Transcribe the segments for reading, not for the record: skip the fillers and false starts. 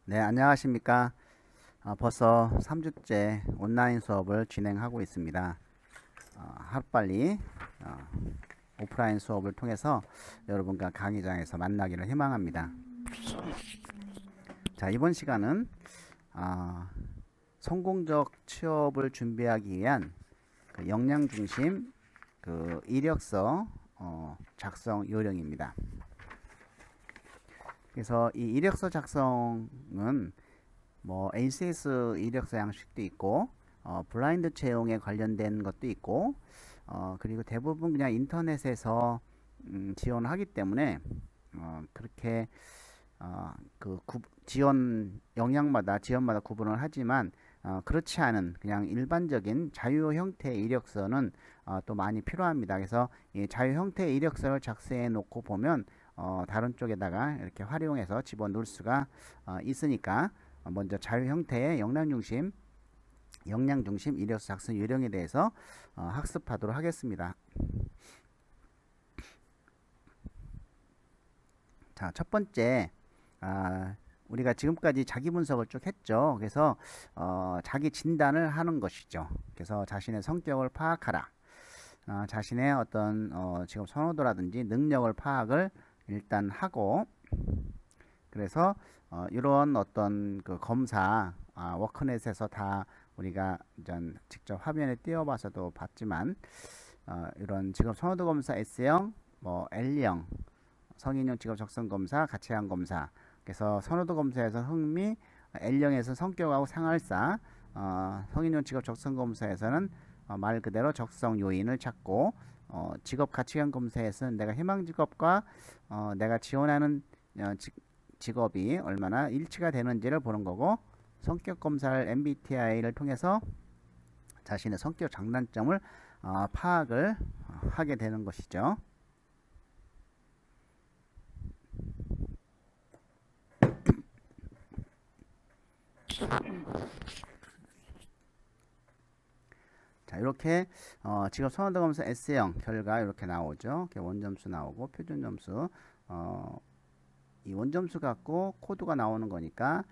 네, 안녕하십니까. 벌써 3주째 온라인 수업을 진행하고 있습니다. 하루빨리 오프라인 수업을 통해서 여러분과 강의장에서 만나기를 희망합니다. 자, 이번 시간은 성공적 취업을 준비하기 위한 그 역량 중심 그 이력서 작성 요령입니다. 그래서 이 이력서 작성은 뭐 ACS 이력서 양식도 있고 블라인드 채용에 관련된 것도 있고 그리고 대부분 그냥 인터넷에서 지원하기 때문에 그렇게 지원마다 구분을 하지만 그렇지 않은 그냥 일반적인 자유 형태의 이력서는 또 많이 필요합니다. 그래서 이 자유 형태의 이력서를 작성해 놓고 보면 다른 쪽에다가 이렇게 활용해서 집어넣을 수가 있으니까 먼저 자유 형태의 역량 중심 이력서 작성 요령에 대해서 학습하도록 하겠습니다. 자, 첫 번째, 우리가 지금까지 자기 분석을 쭉 했죠. 그래서 자기 진단을 하는 것이죠. 그래서 자신의 성격을 파악하라. 자신의 어떤 지금 선호도라든지 능력을 파악을 일단 하고, 그래서 이런 어떤 그 검사 워크넷에서 다 우리가 전 직접 화면에 띄워봐서도 봤지만 이런 직업 선호도 검사 S형, 뭐 L형, 성인용 직업 적성 검사, 가치관 검사. 그래서 선호도 검사에서 흥미, L형에서 성격하고 생활사, 성인용 직업 적성 검사에서는 말 그대로 적성 요인을 찾고 직업 가치관 검사에서는 내가 희망 직업과 내가 지원하는 직업이 얼마나 일치가 되는지를 보는 거고, 성격 검사를 MBTI를 통해서 자신의 성격 장단점을 파악을 하게 되는 것이죠. 자, 이렇게 직업 선호도 검사 S형 결과 이렇게 나오죠. 이렇게 원점수 나오고 표준 점수, 이 원점수 갖고 코드가 나오는 거니까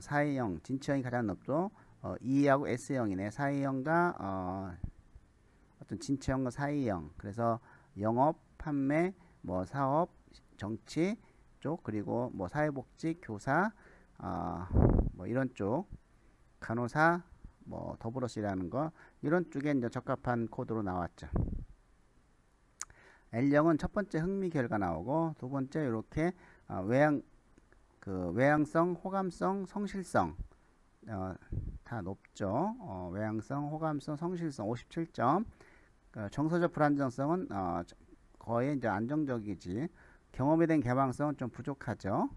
사회형, 진취형이 가장 높죠. E하고 S형이네. 사회형과 어떤 진취형과 사회형. 그래서 영업, 판매, 뭐 사업, 정치 쪽, 그리고 뭐 사회복지, 교사, 뭐 이런 쪽, 간호사, 뭐 더불어시라는 거, 이런 쪽에 이제 적합한 코드로 나왔죠. L형은 첫 번째 흥미 결과 나오고, 두 번째 이렇게 외향성, 호감성, 성실성 다 높죠. 외향성, 호감성, 성실성 57점. 정서적 불안정성은 거의 이제 안정적이지. 경험에 대한 개방성은 좀 부족하죠.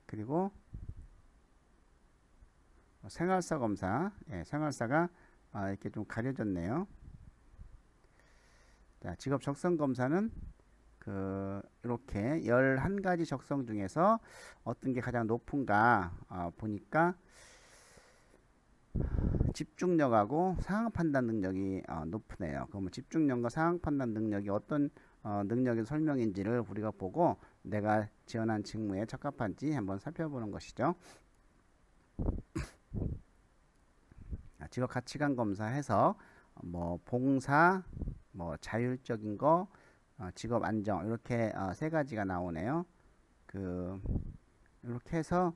그리고 생활사 검사, 생활사가 이렇게 좀 가려졌네요. 자, 직업 적성 검사는 이렇게 11가지 적성 중에서 어떤 게 가장 높은가 보니까 집중력하고 상황 판단 능력이 높으네요. 그러면 집중력과 상황 판단 능력이 어떤 능력의 설명인지를 우리가 보고 내가 지원한 직무에 적합한지 한번 살펴보는 것이죠. 직업 가치관 검사해서 뭐 봉사, 뭐 자율적인 거, 직업 안정, 이렇게 세 가지가 나오네요. 이렇게 해서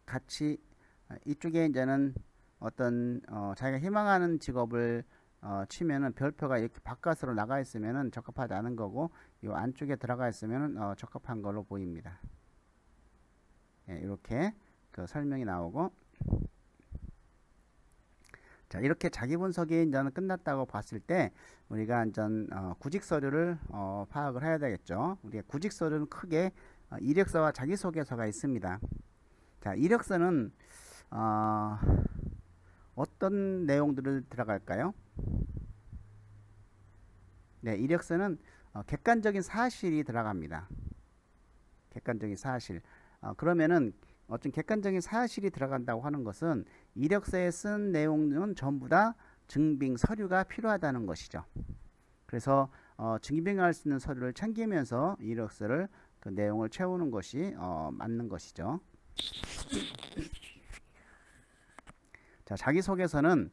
같이 이쪽에 이제는 어떤 자기가 희망하는 직업을 치면은 별표가 이렇게 바깥으로 나가 있으면은 적합하지 않은 거고, 이 안쪽에 들어가 있으면은 적합한 걸로 보입니다. 이렇게 그 설명이 나오고, 자, 이렇게 자기 분석이 이제는 끝났다고 봤을 때 우리가 이제 구직 서류를 파악을 해야 되겠죠. 우리가 구직 서류는 크게 이력서와 자기소개서가 있습니다. 자, 이력서는 어떤 내용들을 들어갈까요? 네, 이력서는 객관적인 사실이 들어갑니다. 객관적인 사실. 그러면은 어떤 객관적인 사실이 들어간다고 하는 것은 이력서에 쓴 내용은 전부 다 증빙 서류가 필요하다는 것이죠. 그래서 증빙할 수 있는 서류를 챙기면서 이력서를 그 내용을 채우는 것이 맞는 것이죠. 자, 자기소개서는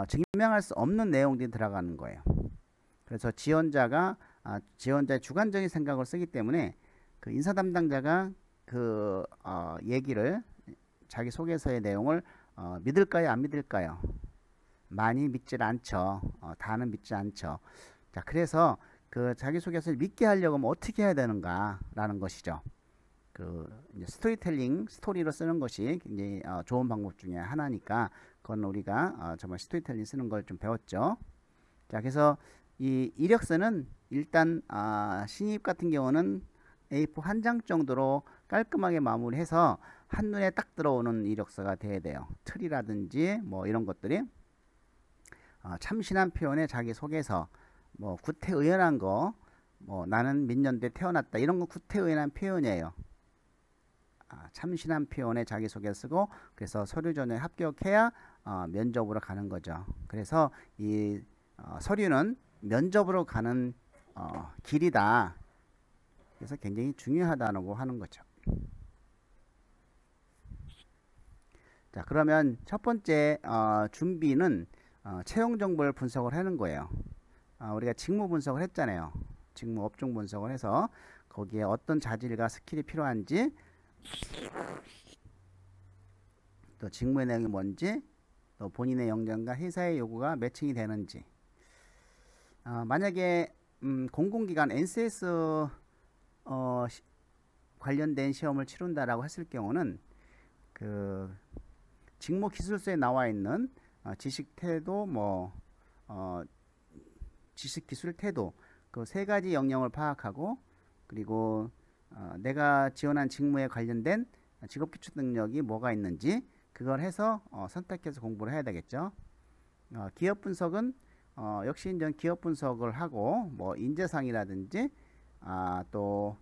증명할 수 없는 내용들이 들어가는 거예요. 그래서 지원자의 주관적인 생각을 쓰기 때문에 그 인사 담당자가 그 얘기를 자기소개서의 내용을 믿을까요, 안 믿을까요? 많이 믿질 않죠. 다는 믿지 않죠. 자, 그래서 그 자기소개서를 믿게 하려고 하면 어떻게 해야 되는가라는 것이죠. 그 이제 스토리텔링, 스토리로 쓰는 것이 굉장히 좋은 방법 중에 하나니까 그건 우리가 정말 스토리텔링 쓰는 걸 좀 배웠죠. 자, 그래서 이 이력서는 일단 신입 같은 경우는 A4 한 장 정도로 깔끔하게 마무리해서 한눈에 딱 들어오는 이력서가 돼야 돼요. 틀이라든지 뭐 이런 것들이 참신한 표현의 자기소개서, 뭐 구태의연한 거, 뭐 나는 몇 년도에 태어났다 이런 거 구태의연한 표현이에요. 참신한 표현의 자기소개 쓰고 그래서 서류 전에 합격해야 면접으로 가는 거죠. 그래서 이 서류는 면접으로 가는 길이다. 그래서 굉장히 중요하다고 하는 거죠. 자, 그러면 첫 번째 준비는 채용 정보를 분석을 하는 거예요. 우리가 직무 분석을 했잖아요. 직무 업종 분석을 해서 거기에 어떤 자질과 스킬이 필요한지, 또 직무의 내용이 뭔지, 또 본인의 역량과 회사의 요구가 매칭이 되는지. 만약에 공공기관 NCS 관련된 시험을 치른다라고 했을 경우는 그 직무 기술서에 나와 있는 지식 태도, 지식 기술 태도, 그 세 가지 역량을 파악하고, 그리고 내가 지원한 직무에 관련된 직업 기초 능력이 뭐가 있는지 그걸 해서 선택해서 공부를 해야 되겠죠. 기업 분석은 역시 이제 기업 분석을 하고 뭐 인재상이라든지 또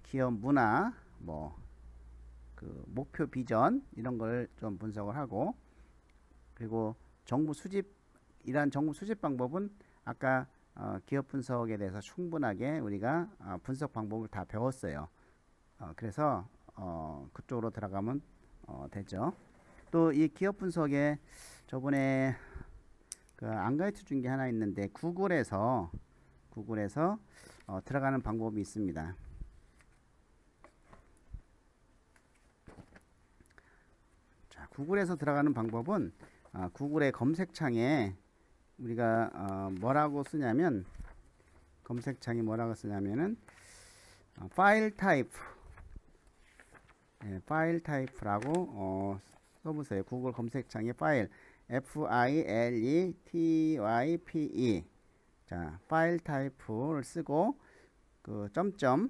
기업 문화, 뭐 그 목표 비전 이런 걸 좀 분석을 하고, 그리고 정보 수집, 이러한 정보 수집 방법은 아까 기업 분석에 대해서 충분하게 우리가 분석 방법을 다 배웠어요. 그래서 그쪽으로 들어가면 되죠. 또 이 기업 분석에 저번에 그 안 가르쳐 준 게 하나 있는데 구글에서 들어가는 방법이 있습니다. 자, 구글에서 들어가는 방법은 구글의 검색창에 우리가 뭐라고 쓰냐면, 검색창에 뭐라고 쓰냐면은 파일 타입, 파일 타입라고 써보세요. 구글 검색창에 파일, FILETYPE. 자, 파일 타입을 쓰고 그 점점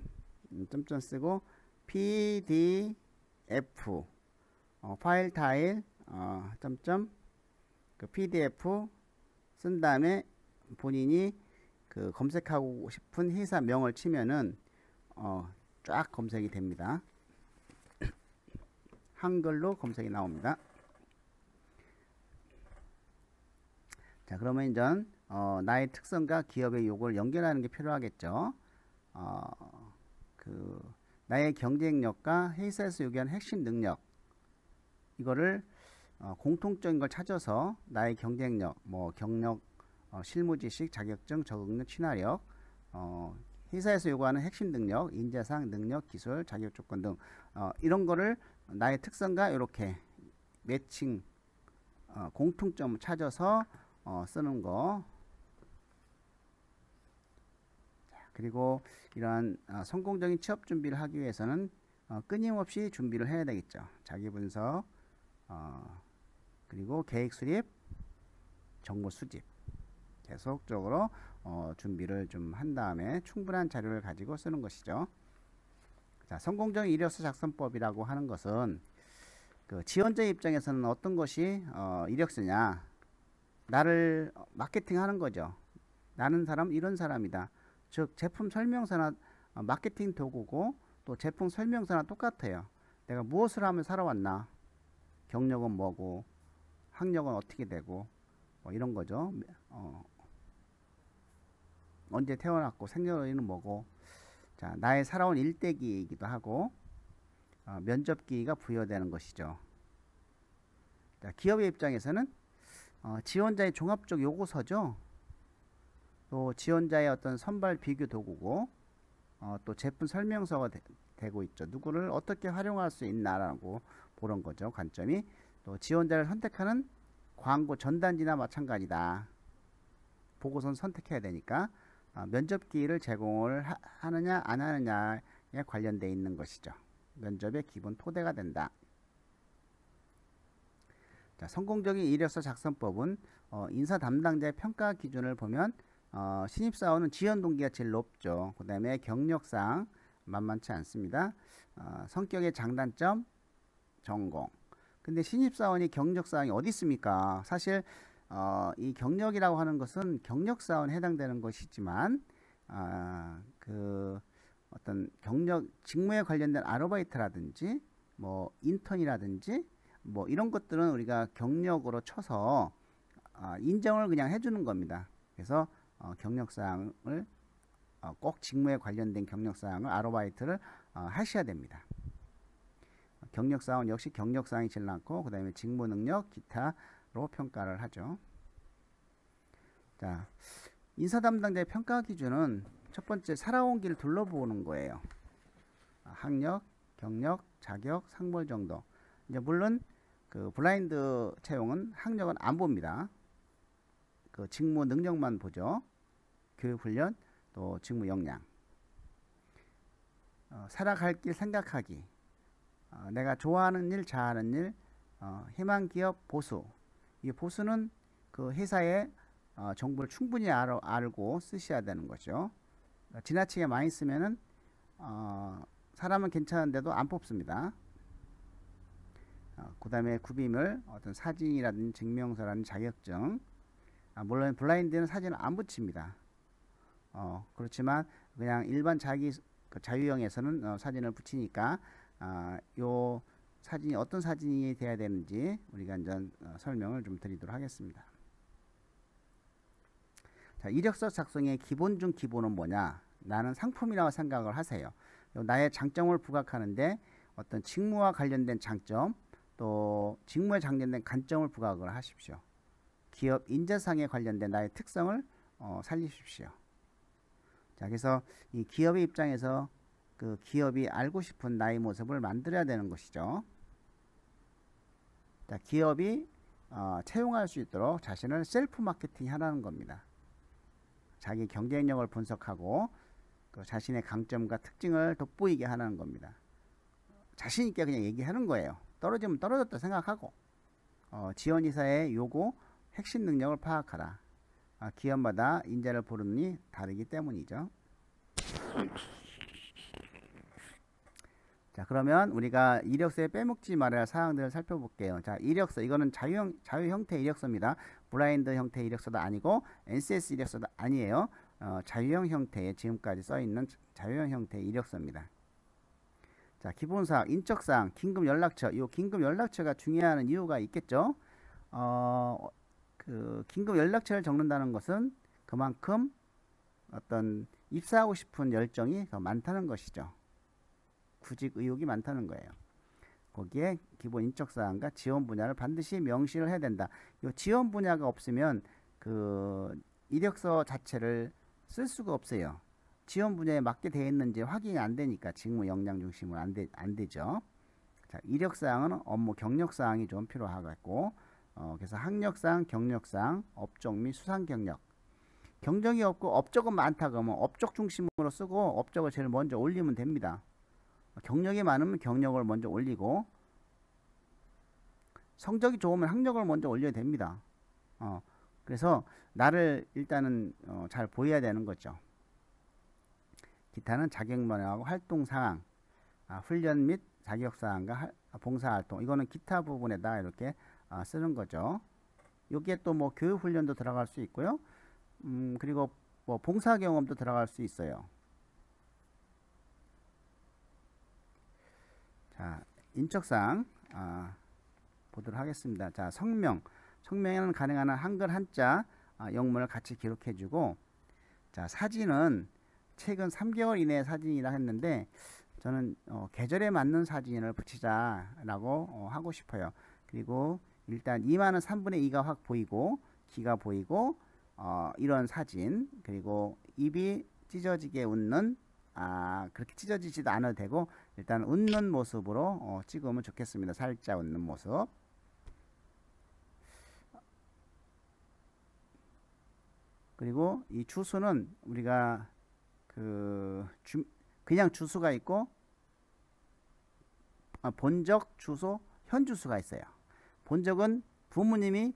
쓰고 PDF, 파일 타입 점점 그 PDF 쓴 다음에 본인이 그 검색하고 싶은 회사명을 치면은 쫙 검색이 됩니다. 한글로 검색이 나옵니다. 자, 그러면 이제 나의 특성과 기업의 요구를 연결하는 게 필요하겠죠. 그 나의 경쟁력과 회사에서 요구하는 핵심 능력, 이거를 공통적인 걸 찾아서 나의 경쟁력, 뭐 경력, 실무 지식, 자격증, 적응력, 친화력, 회사에서 요구하는 핵심 능력, 인재상, 능력, 기술, 자격 조건 등 이런 거를 나의 특성과 이렇게 매칭, 공통점을 찾아서 쓰는 거. 자, 그리고 이러한 성공적인 취업 준비를 하기 위해서는 끊임없이 준비를 해야 되겠죠. 자기 분석, 그리고 계획 수립, 정보 수집, 계속적으로 준비를 좀 한 다음에 충분한 자료를 가지고 쓰는 것이죠. 자, 성공적인 이력서 작성법이라고 하는 것은 그 지원자 입장에서는 어떤 것이 이력서냐, 나를 마케팅하는 거죠. 나는 사람 이런 사람이다. 즉 제품 설명서나 마케팅 도구고 또 제품 설명서나 똑같아요. 내가 무엇을 하면 살아왔나, 경력은 뭐고 학력은 어떻게 되고 뭐 이런 거죠. 언제 태어났고 생년월일은 뭐고, 자, 나의 살아온 일대기이기도 하고, 면접기가 부여되는 것이죠. 자, 기업의 입장에서는 지원자의 종합적 요구서죠. 또 지원자의 어떤 선발 비교 도구고, 또 제품 설명서가 되고 있죠. 누구를 어떻게 활용할 수 있나라고 보는 거죠. 관점이. 또 지원자를 선택하는 광고 전단지나 마찬가지다. 보고서는 선택해야 되니까 면접기를 제공을 하느냐 안 하느냐에 관련되어 있는 것이죠. 면접의 기본 토대가 된다. 자, 성공적인 이력서 작성법은 인사 담당자의 평가 기준을 보면 신입사원은 지원 동기가 제일 높죠. 그 다음에 경력상 만만치 않습니다. 성격의 장단점, 전공. 근데 신입사원이 경력사항이 어디 있습니까? 사실 이 경력이라고 하는 것은 경력사원에 해당되는 것이지만 그 어떤 경력 직무에 관련된 아르바이트라든지 뭐 인턴이라든지 뭐 이런 것들은 우리가 경력으로 쳐서 인정을 그냥 해주는 겁니다. 그래서 경력사항을 꼭 직무에 관련된 경력사항을 아르바이트를 하셔야 됩니다. 경력사항은 역시 경력사항이 제일 많고 그 다음에 직무능력 기타로 평가를 하죠. 자, 인사담당자의 평가 기준은 첫 번째 살아온 길을 둘러보는 거예요. 학력, 경력, 자격, 상벌 정도. 이제 물론 그 블라인드 채용은 학력은 안 봅니다. 그 직무 능력만 보죠. 교육 훈련, 또 직무 역량. 살아갈 길 생각하기. 내가 좋아하는 일, 잘하는 일, 희망 기업 보수. 이 보수는 그 회사의 정보를 충분히 알고 쓰셔야 되는 거죠. 지나치게 많이 쓰면은 사람은 괜찮은데도 안 뽑습니다. 그 다음에 구비물, 어떤 사진이라든지 증명서라든지 자격증. 물론 블라인드는 사진을 안 붙입니다. 그렇지만 그냥 일반 자유형에서는 사진을 붙이니까 요 사진이 어떤 사진이 돼야 되는지 우리가 이제 설명을 좀 드리도록 하겠습니다. 자, 이력서 작성의 기본 중 기본은 뭐냐? 나는 상품이라고 생각을 하세요. 나의 장점을 부각하는데 어떤 직무와 관련된 장점, 또 직무에 관련된 관점을 부각을 하십시오. 기업 인재상에 관련된 나의 특성을 살리십시오. 자, 그래서 이 기업의 입장에서 그 기업이 알고 싶은 나의 모습을 만들어야 되는 것이죠. 자, 기업이 채용할 수 있도록 자신을 셀프 마케팅 하라는 겁니다. 자기 경쟁력을 분석하고 그 자신의 강점과 특징을 돋보이게 하는 겁니다. 자신 있게 그냥 얘기하는 거예요. 떨어지면 떨어졌다 생각하고 지원이사의 요구, 핵심 능력을 파악하라. 기업마다 인재를 부르니 다르기 때문이죠. 자, 그러면 우리가 이력서에 빼먹지 말아야 할 사항들을 살펴볼게요. 자, 이력서, 이거는 자유 형태 이력서입니다. 블라인드 형태 이력서도 아니고 NCS 이력서도 아니에요. 자유형 형태의 지금까지 써있는 자유형 형태의 이력서입니다. 자, 기본사항, 인적사항, 긴급 연락처. 이 긴급 연락처가 중요한 이유가 있겠죠. 그 긴급 연락처를 적는다는 것은 그만큼 어떤 입사하고 싶은 열정이 더 많다는 것이죠. 구직 의욕이 많다는 거예요. 거기에 기본 인적사항과 지원 분야를 반드시 명시를 해야 된다. 이 지원 분야가 없으면 그 이력서 자체를 쓸 수가 없어요. 지원 분야에 맞게 되어 있는지 확인이 안 되니까 직무 역량 중심으로 안 되죠. 자, 이력사항은 업무 경력사항이 좀 필요하겠고, 그래서 학력사항, 경력사항, 업종 및 수상 경력. 경력이 없고 업적은 많다 그러면 업적 중심으로 쓰고 업적을 제일 먼저 올리면 됩니다. 경력이 많으면 경력을 먼저 올리고 성적이 좋으면 학력을 먼저 올려야 됩니다. 그래서 나를 일단은 잘 보여야 되는 거죠. 기타는 자격면허하고 활동사항, 훈련 및 자격사항과 봉사활동. 이거는 기타 부분에다 이렇게 쓰는 거죠. 여기에 또 뭐 교육훈련도 들어갈 수 있고요. 그리고 뭐 봉사경험도 들어갈 수 있어요. 자, 인적사항 보도록 하겠습니다. 자, 성명에는 가능한 한글 한자 영문을 같이 기록해주고, 자, 사진은 최근 3개월 이내 사진이라 했는데 저는 계절에 맞는 사진을 붙이자라고 하고 싶어요. 그리고 일단 이마는 3분의 2가 확 보이고 귀가 보이고 이런 사진, 그리고 입이 찢어지게 웃는, 그렇게 찢어지지도 않아도 되고 일단 웃는 모습으로 찍으면 좋겠습니다. 살짝 웃는 모습. 그리고 이 주수는 우리가 그냥 주수가 있고 본적, 주소, 현주수가 있어요. 본적은 부모님이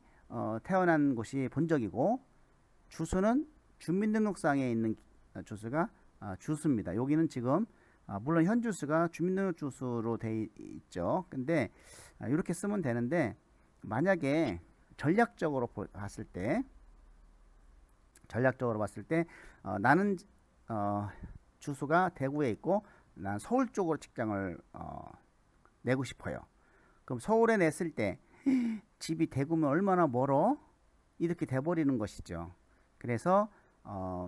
태어난 곳이 본적이고, 주소는 주민등록상에 있는 주소가 주소입니다. 여기는 지금 물론 현주소가 주민등록 주소로 되어 있죠. 근데 이렇게 쓰면 되는데, 만약에 전략적으로 봤을 때 나는 주소가 대구에 있고 난 서울 쪽으로 직장을 내고 싶어요. 그럼 서울에 냈을 때 집이 대구면 얼마나 멀어? 이렇게 돼버리는 것이죠. 그래서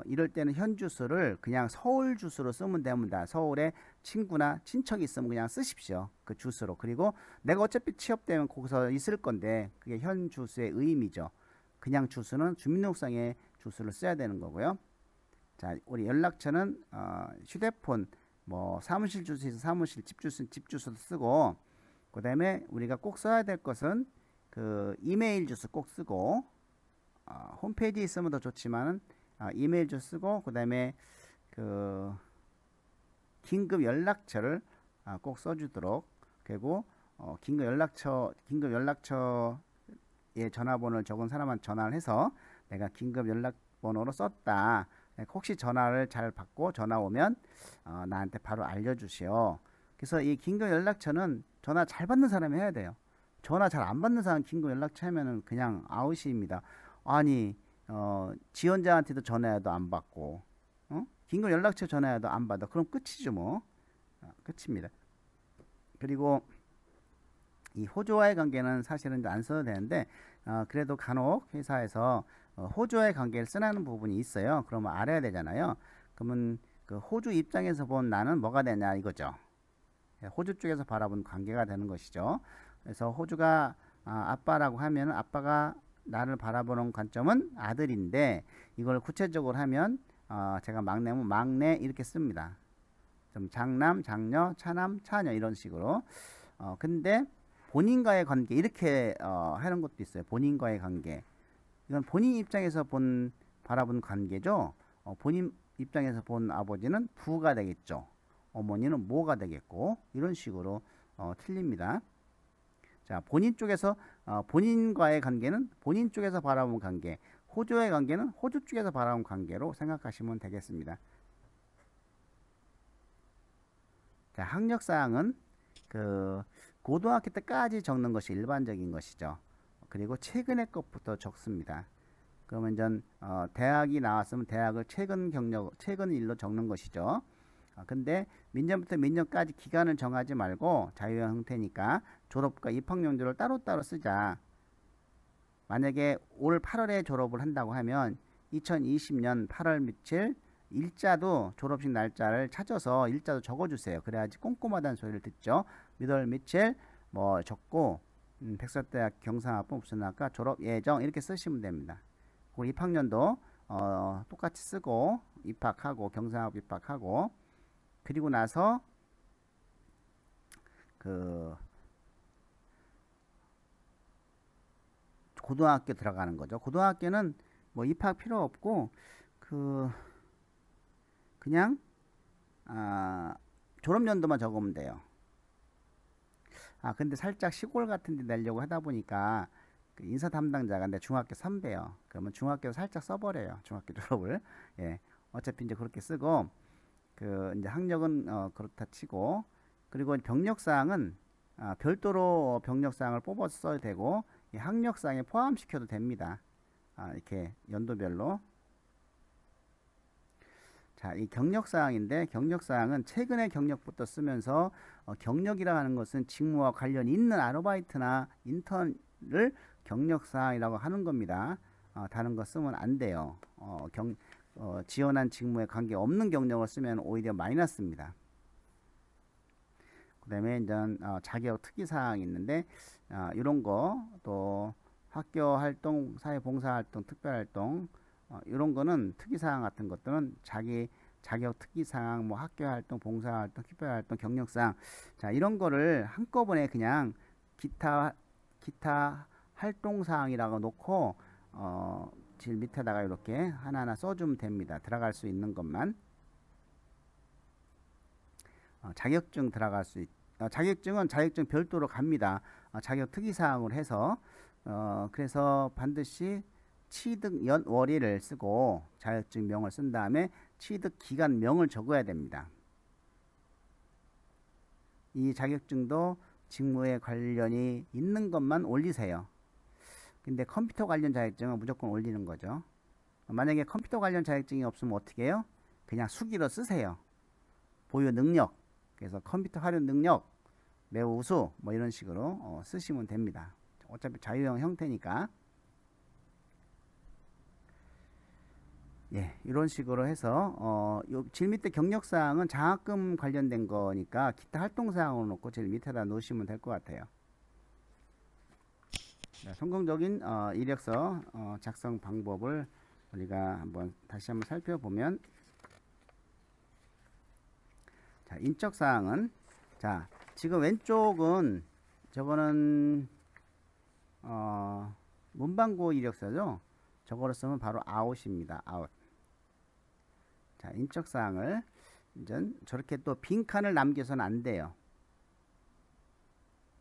이럴 때는 현 주소를 그냥 서울 주소로 쓰면 됩니다. 서울에 친구나 친척이 있으면 그냥 쓰십시오. 그 주소로. 그리고 내가 어차피 취업되면 거기서 있을 건데 그게 현 주소의 의미죠. 그냥 주소는 주민등록상의 주소를 써야 되는 거고요. 자, 우리 연락처는 휴대폰, 뭐 사무실 주소에서 사무실, 집 주소도 쓰고, 그 다음에 우리가 꼭 써야 될 것은 그 이메일 주소 꼭 쓰고, 홈페이지에 있으면 더 좋지만은 이메일 주소 쓰고, 그 다음에 그 긴급 연락처를 꼭 써주도록. 그리고 긴급 연락처에 전화번호를 적은 사람한테 전화를 해서 내가 긴급 연락번호로 썼다. 혹시 전화를 잘 받고 전화 오면 나한테 바로 알려주시오. 그래서 이 긴급 연락처는 전화 잘 받는 사람이 해야 돼요. 전화 잘 안 받는 사람 긴급 연락처 하면은 그냥 아웃입니다. 아니 지원자한테도 전화해도 안 받고 긴급 연락처 전화해도 안 받아. 그럼 끝이죠 뭐. 끝입니다. 그리고 이 호주와의 관계는 사실은 안 써도 되는데 그래도 간혹 회사에서 호주와의 관계를 쓰라는 부분이 있어요. 그러면 알아야 되잖아요. 그러면 그 호주 입장에서 본 나는 뭐가 되냐 이거죠. 호주 쪽에서 바라본 관계가 되는 것이죠. 그래서 호주가 아빠라고 하면 아빠가 나를 바라보는 관점은 아들인데, 이걸 구체적으로 하면 제가 막내면 막내 이렇게 씁니다. 좀 장남, 장녀, 차남, 차녀 이런 식으로. 근데 본인과의 관계 이렇게 하는 것도 있어요. 본인과의 관계. 이건 본인 입장에서 바라본 관계죠. 본인 입장에서 본 아버지는 부가 되겠죠. 어머니는 모가 되겠고, 이런 식으로 틀립니다. 자, 본인 쪽에서 본인과의 관계는 본인 쪽에서 바라본 관계, 호주와의 관계는 호주 쪽에서 바라본 관계로 생각하시면 되겠습니다. 자, 학력사항은 그 고등학교 때까지 적는 것이 일반적인 것이죠. 그리고 최근의 것부터 적습니다. 그러면 전 대학이 나왔으면 대학을 최근 일로 적는 것이죠. 근데 민년부터 민년까지 기간을 정하지 말고 자유형 형태니까 졸업과 입학연도를 따로따로 쓰자. 만약에 올 8월에 졸업을 한다고 하면 2020년 8월 며칠 일자도 졸업식 날짜를 찾아서 일자도 적어주세요. 그래야지 꼼꼼하다는 소리를 듣죠. 몇 월 며칠 뭐 적고 백석대학 경상학부 무슨 학과 졸업 예정 이렇게 쓰시면 됩니다. 그리고 입학년도 똑같이 쓰고 입학하고 경상학부 입학하고, 그리고 나서 그 고등학교 들어가는 거죠. 고등학교는 뭐 입학 필요 없고 그냥 졸업연도만 적으면 돼요. 근데 살짝 시골 같은 데 내려고 하다 보니까 그 인사 담당자가 내 중학교 선배요. 그러면 중학교 살짝 써버려요. 중학교 졸업을. 예. 어차피 이제 그렇게 쓰고, 이제 학력은 그렇다 치고, 그리고 병력사항은 별도로 병력사항을 뽑아서 써야 되고, 이 학력사항에 포함시켜도 됩니다. 이렇게 연도별로. 자, 이 경력사항인데, 경력사항은 최근의 경력부터 쓰면서 경력이라 하는 것은 직무와 관련이 있는 아르바이트나 인턴을 경력사항이라고 하는 겁니다. 다른 거 쓰면 안 돼요. 지원한 직무에 관계없는 경력을 쓰면 오히려 마이너스입니다. 그 다음에 이제 자격 특이사항이 있는데 이런 거 또 학교 활동, 사회봉사활동, 특별활동 이런 거는 특이사항 같은 것들은 자격 특이사항, 뭐 학교활동, 봉사활동, 특별활동, 경력사항 자 이런 거를 한꺼번에 그냥 기타 활동사항이라고 놓고 제일 밑에다가 이렇게 하나하나 써주면 됩니다. 들어갈 수 있는 것만 자격증 들어갈 수 자격증은 자격증 별도로 갑니다. 자격 특이사항으로 해서 그래서 반드시 취득 연월일을 쓰고 자격증명을 쓴 다음에 취득 기간명을 적어야 됩니다. 이 자격증도 직무에 관련이 있는 것만 올리세요. 근데 컴퓨터 관련 자격증은 무조건 올리는 거죠. 만약에 컴퓨터 관련 자격증이 없으면 어떻게 해요? 그냥 수기로 쓰세요. 보유 능력, 그래서 컴퓨터 활용 능력, 매우 우수 뭐 이런 식으로 쓰시면 됩니다. 어차피 자유형 형태니까 예, 이런 식으로 해서 요 제일 밑에 경력사항은 장학금 관련된 거니까 기타 활동사항으로 놓고 제일 밑에다 놓으시면 될 것 같아요. 네, 성공적인 이력서 작성 방법을 우리가 다시 한번 살펴보면 자, 인적사항은 자 지금 왼쪽은 저거는 문방구 이력서죠. 저거로 쓰면 바로 아웃입니다. 아웃. 자, 인적사항을 이제 저렇게 또 빈칸을 남겨서는 안 돼요.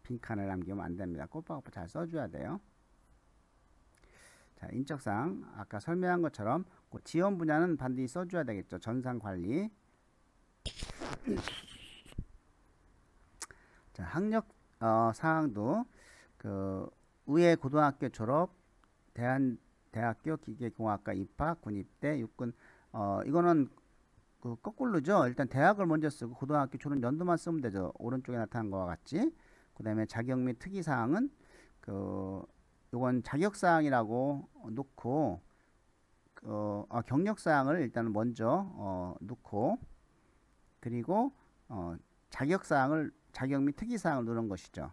빈칸을 남기면 안 됩니다. 꼬박꼬박 잘 써줘야 돼요. 자, 인적사항 아까 설명한 것처럼 그 지원 분야는 반드시 써줘야 되겠죠. 전산관리. 자, 학력 사항도 그 의회 고등학교 졸업, 대학교 기계공학과 입학, 군입대, 육군 이거는 그 거꾸로죠. 일단 대학을 먼저 쓰고 고등학교 졸업 연도만 쓰면 되죠. 오른쪽에 나타난 것과 같이. 그 다음에 자격 및 특이사항은 요건 자격사항이라고 놓고 경력사항을 일단 먼저 놓고 그리고 자격사항을 자격 및 특이사항을 넣는 것이죠.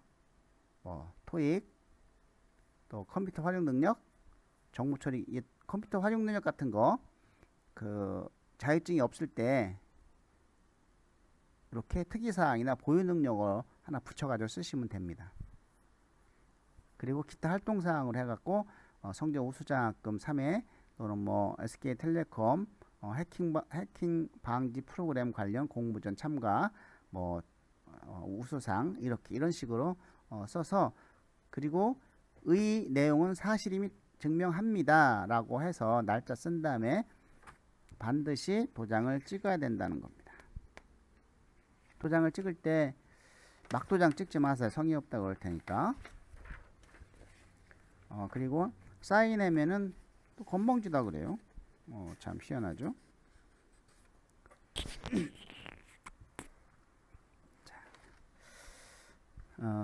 토익 또 컴퓨터 활용 능력 정보 처리 컴퓨터 활용 능력 같은 거 그 자격증이 없을 때 이렇게 특이사항이나 보유 능력을 하나 붙여가지고 쓰시면 됩니다. 그리고 기타 활동사항으로 해갖고 성적 우수장학금 3회 또는 뭐 SK텔레콤 해킹 방지 프로그램 관련 공모전 참가 뭐 우수상 이런 식으로 써서 그리고 의 내용은 사실임이 증명합니다 라고 해서 날짜 쓴 다음에 반드시 도장을 찍어야 된다는 겁니다. 도장을 찍을 때 막도장 찍지 마세요. 성의 없다고 그럴 테니까. 그리고 사인하면은 또 건방지다 그래요. 참 희한하죠.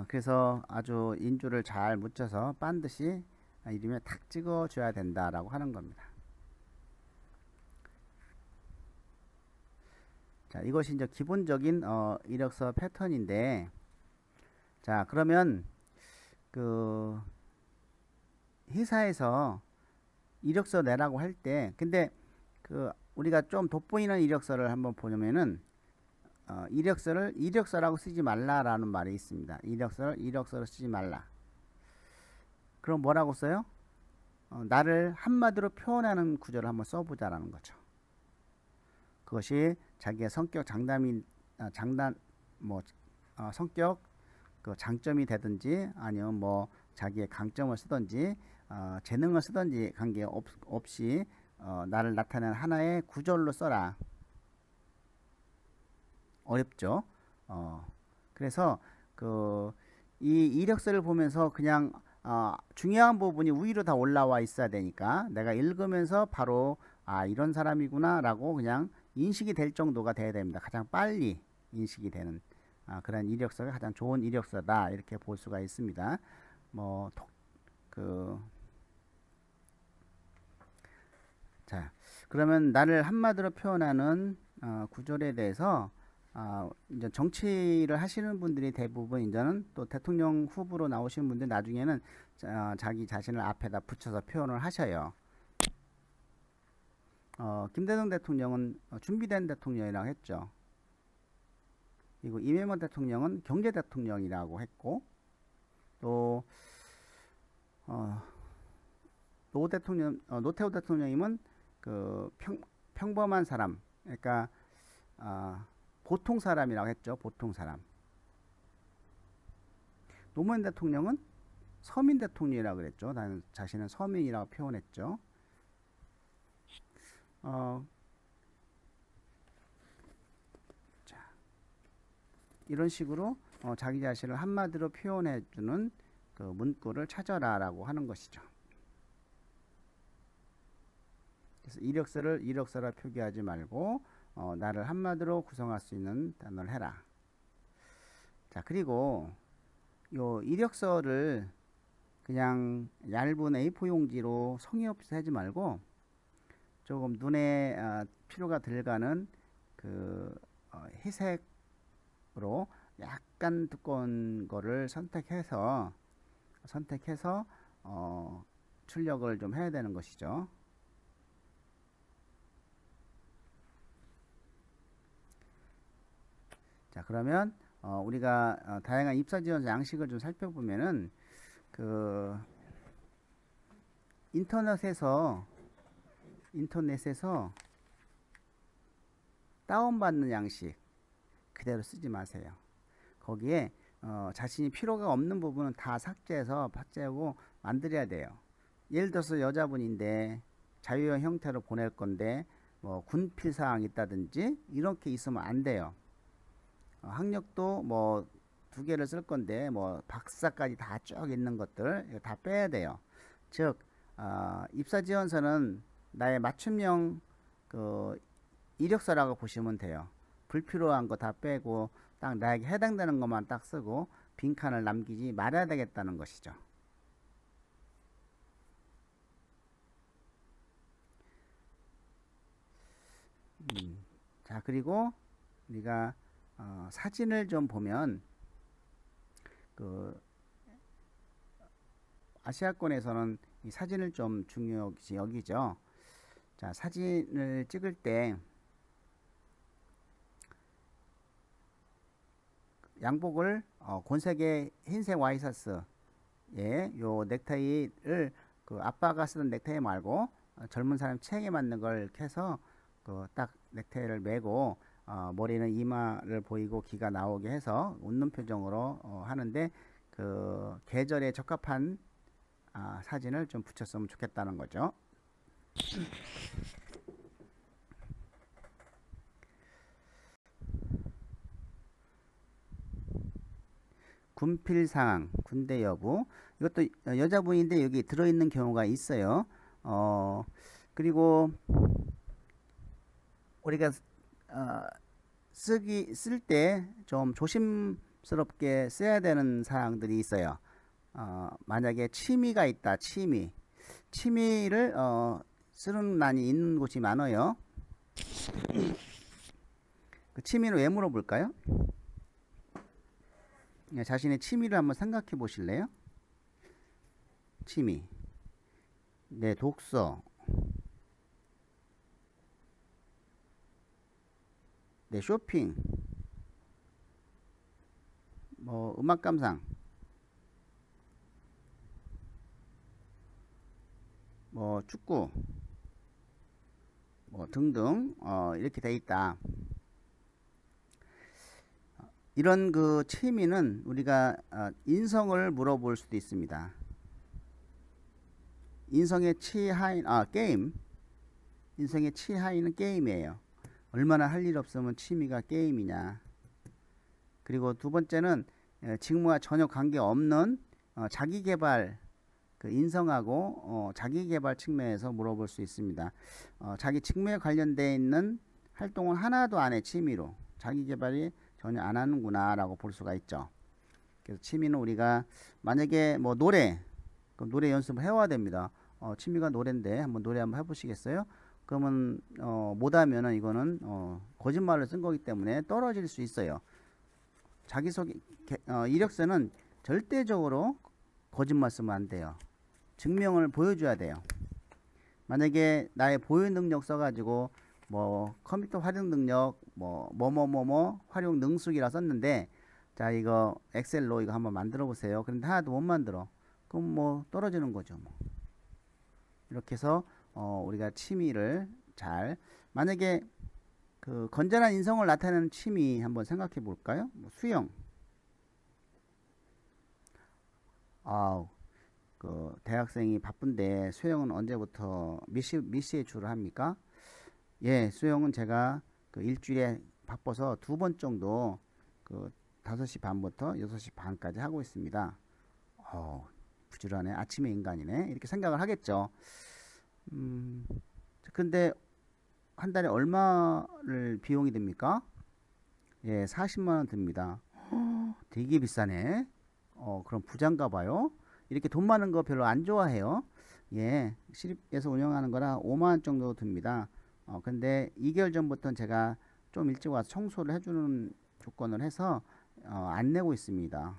그래서 아주 인주를 잘 묻혀서 반드시 이름에 탁 찍어 줘야 된다라고 하는 겁니다. 자, 이것이 이제 기본적인 이력서 패턴인데 자, 그러면 그 회사에서 이력서 내라고 할 때 근데 그 우리가 좀 돋보이는 이력서를 한번 보면은 이력서를 이력서라고 쓰지 말라라는 말이 있습니다. 이력서를 이력서로 쓰지 말라. 그럼 뭐라고 써요? 나를 한마디로 표현하는 구절을 한번 써보자라는 거죠. 그것이 자기의 성격 성격 그 장점이 되든지 아니면 뭐 자기의 강점을 쓰든지 재능을 쓰든지 관계없이 나를 나타내는 하나의 구절로 써라. 어렵죠. 그래서 이 이력서를 보면서 그냥 중요한 부분이 위로 다 올라와 있어야 되니까 내가 읽으면서 바로 이런 사람이구나 라고 그냥 인식이 될 정도가 돼야 됩니다. 가장 빨리 인식이 되는 그런 이력서가 가장 좋은 이력서다 이렇게 볼 수가 있습니다. 자, 그러면 나를 한마디로 표현하는 구절에 대해서 이제 정치를 하시는 분들이 대부분 이제는 또 대통령 후보로 나오시는 분들 나중에는 자기 자신을 앞에다 붙여서 표현을 하셔요. 김대중 대통령은 준비된 대통령이라고 했죠. 그리고 이명박 대통령은 경제 대통령이라고 했고, 또 노태우 대통령님은 그 평범한 사람, 그러니까 보통 사람이라고 했죠. 보통 사람. 노무현 대통령은 서민 대통령이라고 그랬죠. 나는 자신은 서민이라고 표현했죠. 자, 이런 식으로 자기 자신을 한마디로 표현해주는 그 문구를 찾아라라고 하는 것이죠. 그래서 이력서를 표기하지 말고 나를 한마디로 구성할 수 있는 단어를 해라. 자, 그리고 요 이력서를 그냥 얇은 A4 용지로 성의 없이 하지 말고 조금 눈에 피로가 들어가는 그 회색으로 약간 두꺼운 거를 선택해서 출력을 좀 해야 되는 것이죠. 자, 그러면 우리가 다양한 입사 지원 양식을 좀 살펴보면은 그 인터넷에서 다운받는 양식 그대로 쓰지 마세요. 거기에 자신이 필요가 없는 부분은 다 삭제하고 만들어야 돼요. 예를 들어서 여자분인데 자유형 형태로 보낼 건데 뭐 군필사항이 있다든지 이렇게 있으면 안 돼요. 학력도 뭐 2개를 쓸 건데 뭐 박사까지 다 쭉 있는 것들 이거 다 빼야 돼요. 즉 입사지원서는 나의 맞춤형 그 이력서라고 보시면 돼요. 불필요한 거 다 빼고 딱 나에게 해당되는 것만 딱 쓰고 빈칸을 남기지 말아야 되겠다는 것이죠. 자, 그리고 우리가 사진을 좀 보면 그 아시아권에서는 이 사진을 좀 중요시 여기죠. 자, 사진을 찍을 때 양복을 곤색의 흰색 와이셔츠에 요 넥타이를 그 아빠가 쓰던 넥타이 말고 젊은 사람 체형에 맞는 걸 해서 그 딱 넥타이를 매고 머리는 이마를 보이고 귀가 나오게 해서 웃는 표정으로 하는데 그 계절에 적합한 사진을 좀 붙였으면 좋겠다는 거죠. 군필 상황, 군대 여부. 이것도 여자분인데 여기 들어있는 경우가 있어요. 그리고 우리가 쓸 때 좀 조심스럽게 써야 되는 사항들이 있어요. 만약에 취미가 있다, 취미를 쓰는 난이 있는 곳이 많아요. 그 취미는 왜 물어볼까요? 자신의 취미를 한번 생각해 보실래요? 취미. 네, 독서. 네, 쇼핑. 뭐 음악 감상. 뭐 축구. 뭐 등등 이렇게 돼 있다. 이런 그 취미는 우리가 인성을 물어볼 수도 있습니다. 인성의 취하인 게임. 인성의 취하인은 게임이에요. 얼마나 할 일 없으면 취미가 게임이냐. 그리고 두 번째는 직무와 전혀 관계없는 자기계발, 그 인성하고 자기계발 측면에서 물어볼 수 있습니다. 자기 직무에 관련되어 있는 활동은 하나도 안 해. 취미로 자기계발이 전혀 안 하는구나 라고 볼 수가 있죠. 그래서 취미는 우리가 만약에 뭐 노래, 그럼 노래 연습을 해와야 됩니다. 취미가 노래인데 한번 노래 한번 해보시겠어요? 그러면 못하면은 이거는 거짓말을 쓴 거기 때문에 떨어질 수 있어요. 자기소개 이력서는 절대적으로 거짓말 쓰면 안 돼요. 증명을 보여줘야 돼요. 만약에 나의 보유 능력 써가지고 뭐 컴퓨터 활용 능력 뭐뭐뭐뭐 활용 능숙이라 썼는데, 자 이거 엑셀로 이거 한번 만들어 보세요. 그런데 하나도 못 만들어. 그럼 뭐 떨어지는 거죠. 뭐. 이렇게 해서 우리가 취미를 잘, 만약에 그 건전한 인성을 나타내는 취미 한번 생각해 볼까요? 뭐 수영. 아우, 그 대학생이 바쁜데 수영은 언제부터 몇 시에 주로 합니까? 예, 수영은 제가 그 일주일에 바빠서 2번 정도 그 5시 반부터 6시 반까지 하고 있습니다. 부지런해. 아침의 인간이네. 이렇게 생각을 하겠죠. 근데 한 달에 얼마를 비용이 듭니까? 예, 40만 원 듭니다. 되게 비싸네. 그럼 부자인가 봐요. 이렇게 돈 많은 거 별로 안 좋아해요. 예, 시립에서 운영하는 거라 5만 원 정도 듭니다. 근데 2개월 전부터는 제가 좀 일찍 와서 청소를 해주는 조건을 해서 안 내고 있습니다.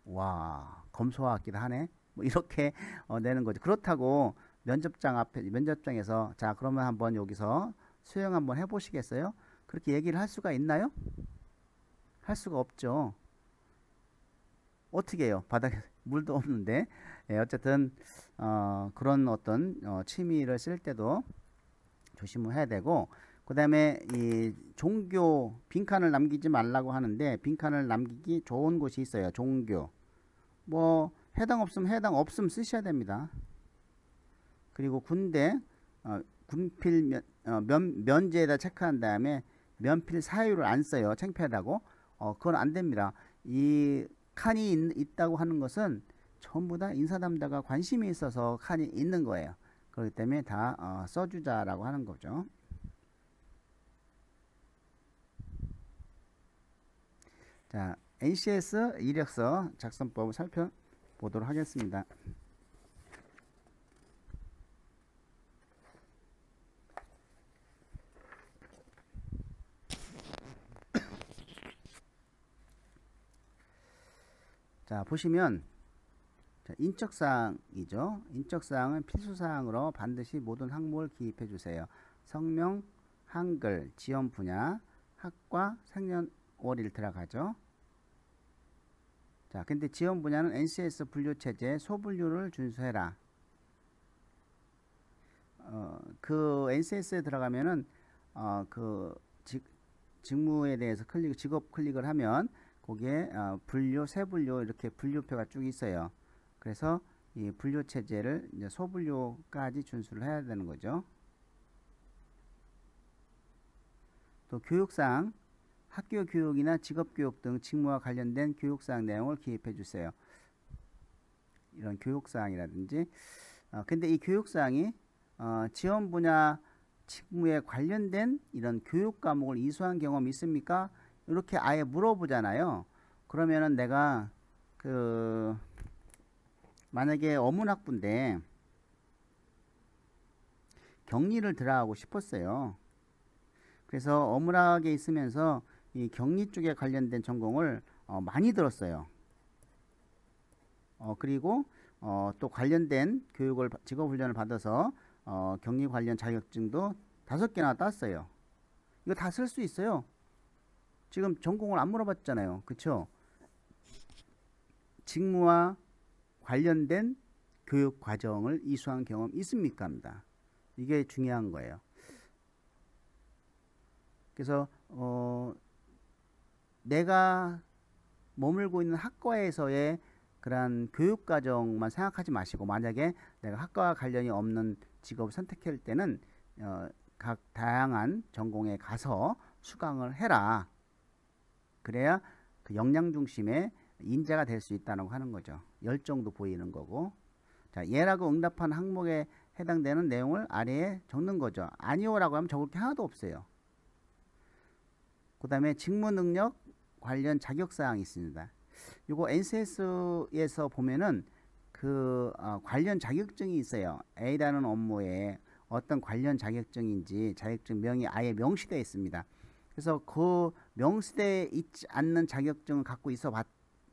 와, 검소와 같기도 하네. 뭐 이렇게 내는 거죠. 그렇다고 면접장에서 자 그러면 한번 여기서 수영 한번 해보시겠어요? 그렇게 얘기를 할 수가 있나요? 할 수가 없죠. 어떻게 해요? 바닥에 물도 없는데. 예, 어쨌든 그런 어떤 취미를 쓸 때도 조심을 해야 되고, 그 다음에 이 종교 빈칸을 남기지 말라고 하는데, 빈칸을 남기기 좋은 곳이 있어요. 종교 뭐 해당 없으면 쓰셔야 됩니다. 그리고 군대 군필 면제에다 체크한 다음에 면필 사유를 안 써요. 창피하다고. 그건 안 됩니다. 이 칸이 있다고 하는 것은 전부 다 인사담당과 관심이 있어서 칸이 있는 거예요. 그렇기 때문에 다 써주자라고 하는 거죠. 자, NCS 이력서 작성법을 살펴보도록 하겠습니다. 자, 보시면 인적사항이죠. 인적사항은 필수사항으로 반드시 모든 항목을 기입해 주세요. 성명, 한글, 지원 분야, 학과, 생년월일 들어가죠. 자, 근데 지원 분야는 NCS 분류체제 소분류를 준수해라. 그 NCS에 들어가면은 그 직무에 대해서 직업 클릭을 하면 거기에 분류, 세분류 이렇게 분류표가 쭉 있어요. 그래서 이 분류 체제를 이제 소분류까지 준수를 해야 되는 거죠. 또 교육사항, 학교 교육이나 직업 교육 등 직무와 관련된 교육사항 내용을 기입해 주세요. 이런 교육사항이라든지. 근데 이 교육사항이 지원 분야 직무에 관련된 이런 교육 과목을 이수한 경험이 있습니까? 이렇게 아예 물어보잖아요. 그러면은 내가 만약에 어문학부인데 격리를 들어가고 싶었어요. 그래서 어문학에 있으면서 이 격리 쪽에 관련된 전공을 많이 들었어요. 그리고 또 관련된 교육을 직업훈련을 받아서 격리 관련 자격증도 5개나 땄어요. 이거 다 쓸 수 있어요. 지금 전공을 안 물어봤잖아요. 그쵸? 직무와 관련된 교육 과정을 이수한 경험 있습니까? 합니다. 이게 중요한 거예요. 그래서 내가 머물고 있는 학과에서의 그러한 교육 과정만 생각하지 마시고, 만약에 내가 학과와 관련이 없는 직업을 선택할 때는 각 다양한 전공에 가서 수강을 해라. 그래야 그 역량 중심의 인재가 될 수 있다고 하는 거죠. 열정도 보이는 거고. 자, 예라고 응답한 항목에 해당되는 내용을 아래에 적는 거죠. 아니오라고 하면 적을 게 하나도 없어요. 그 다음에 직무 능력 관련 자격사항이 있습니다. 요거 NCS에서 보면은 그 관련 자격증이 있어요. A라는 업무에 어떤 관련 자격증인지 자격증명이 아예 명시되어 있습니다. 그래서 그 명시되어 있지 않는 자격증을 갖고 있어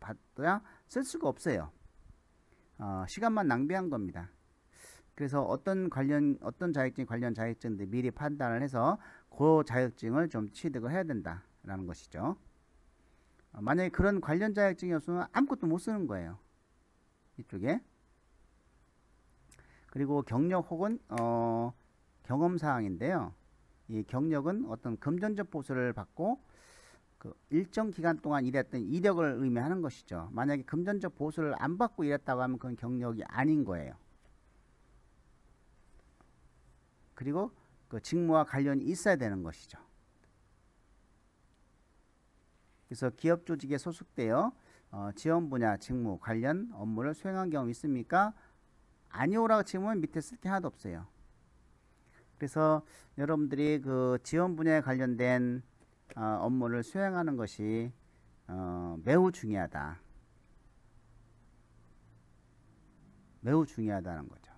봤어야 쓸 수가 없어요. 시간만 낭비한 겁니다. 그래서 어떤 자격증 관련 자격증들 미리 판단을 해서 그 자격증을 좀 취득을 해야 된다라는 것이죠. 만약에 그런 관련 자격증이 없으면 아무것도 못 쓰는 거예요. 이쪽에. 그리고 경력 혹은 경험 사항인데요. 이 경력은 어떤 금전적 보수를 받고 그 일정 기간 동안 일했던 이력을 의미하는 것이죠. 만약에 금전적 보수를 안 받고 일했다고 하면 그건 경력이 아닌 거예요. 그리고 그 직무와 관련이 있어야 되는 것이죠. 그래서 기업 조직에 소속되어 지원 분야 직무 관련 업무를 수행한 경험 있습니까? 아니오라고 치면 밑에 쓸 게 하나도 없어요. 그래서 여러분들이 그 지원 분야에 관련된 업무를 수행하는 것이 매우 중요하다. 매우 중요하다는 거죠.